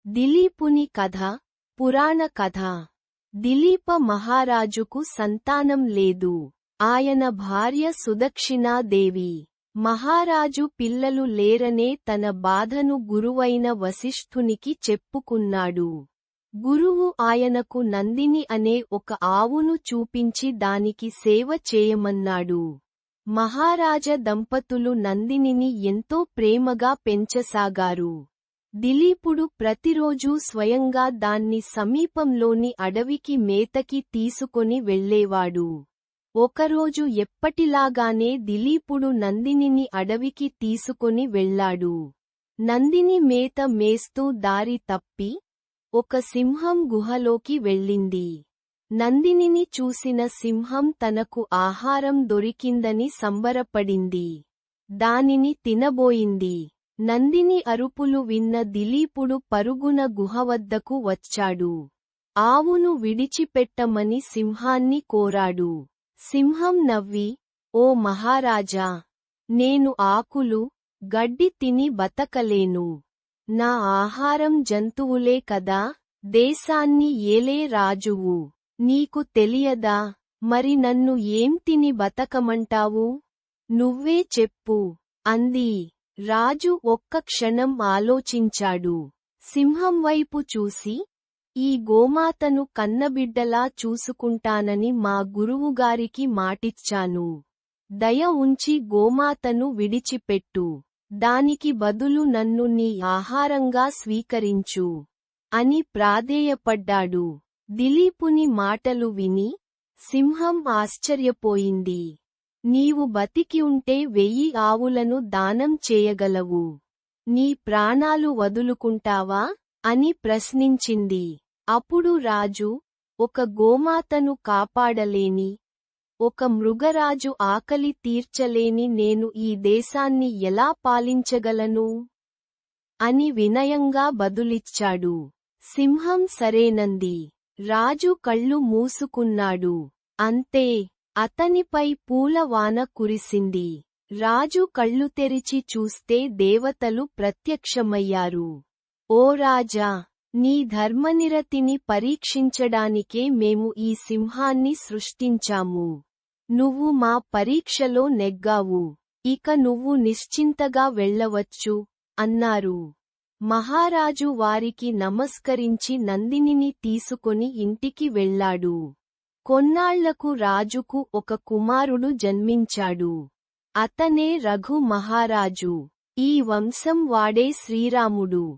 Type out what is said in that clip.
దిలీపుని కథ, పురాణ కథ. దిలీప మహారాజుకు సంతానం లేదు. ఆయన భార్య సుదక్షిణాదేవి. మహారాజు పిల్లలు లేరనే తన బాధను గురువైన వశిష్ఠునికి చెప్పుకున్నాడు. గురువు ఆయనకు నందిని అనే ఒక ఆవును చూపించి దానికి సేవ చేయమన్నాడు. మహారాజ దంపతులు నందినిని ఎంతో ప్రేమగా పెంచసాగారు. దిలీపుడు ప్రతిరోజూ స్వయంగా దాన్ని సమీపంలోని అడవికి మేతకి తీసుకొని వెళ్ళేవాడు. ఒకరోజు ఎప్పటిలాగానే దిలీపుడు నందినిని అడవికి తీసుకొని వెళ్ళాడు. నందిని మేత మేస్తూ దారి తప్పి ఒక సింహం గుహలోకి వెళ్ళింది. నందినిని చూసిన సింహం తనకు ఆహారం దొరికిందని సంబరపడింది. దానిని తినబోయింది. నందిని అరుపులు విన్న దిలీపుడు పరుగున గుహవద్దకు వచ్చాడు. ఆవును విడిచిపెట్టమని సింహాన్ని కోరాడు. సింహం నవ్వి, "ఓ మహారాజా! నేను ఆకులు, గడ్డి తిని బతకలేను. నా ఆహారం జంతువులే కదా. దేశాన్ని ఏలే రాజువు. నీకు తెలియదా? మరి నన్ను ఏం తిని బతకమంటావు? నువ్వే చెప్పు" అంది. రాజు ఒక్క క్షణం ఆలోచించాడు. సింహం వైపు చూసి, "ఈ గోమాతను కన్నబిడ్డలా చూసుకుంటానని మా గురువుగారికి మాటిచ్చాను. దయ ఉంచి గోమాతను విడిచిపెట్టు. దానికి బదులు నన్ను నీ ఆహారంగా స్వీకరించు" అని ప్రాధేయపడ్డాడు. దిలీపుని మాటలు విని సింహం ఆశ్చర్యపోయింది. "నీవు బతికి ఉంటే 1000 ఆవులను దానం చేయగలవు. నీ ప్రాణాలు వదులుకుంటావా?" అని ప్రశ్నించింది. అప్పుడు రాజు, "ఒక గోమాతను కాపాడలేని, ఒక మృగరాజు ఆకలి తీర్చలేని నేను ఈ దేశాన్ని ఎలా పాలించగలను?" అని వినయంగా బదులిచ్చాడు. సింహం సరేనంది. రాజు కళ్ళు మూసుకున్నాడు. అంతే, అతనిపై పూలవాన కురిసింది. రాజు కళ్ళు తెరిచి చూస్తే దేవతలు ప్రత్యక్షమయ్యారు. "ఓ రాజా! నీ ధర్మనిరతిని పరీక్షించడానికే మేము ఈ సింహాన్ని సృష్టించాము. నువ్వు మా పరీక్షలో నెగ్గావు. ఇక నువ్వు నిశ్చింతగా వెళ్ళవచ్చు" అన్నారు. మహారాజు వారికి నమస్కరించి నందినిని తీసుకొని ఇంటికి వెళ్ళాడు. కొన్నాళ్లకు రాజుకు ఒక కుమారుడు జన్మించాడు. అతనే రఘు మహారాజు. ఈ వంశం వాడే శ్రీరాముడు.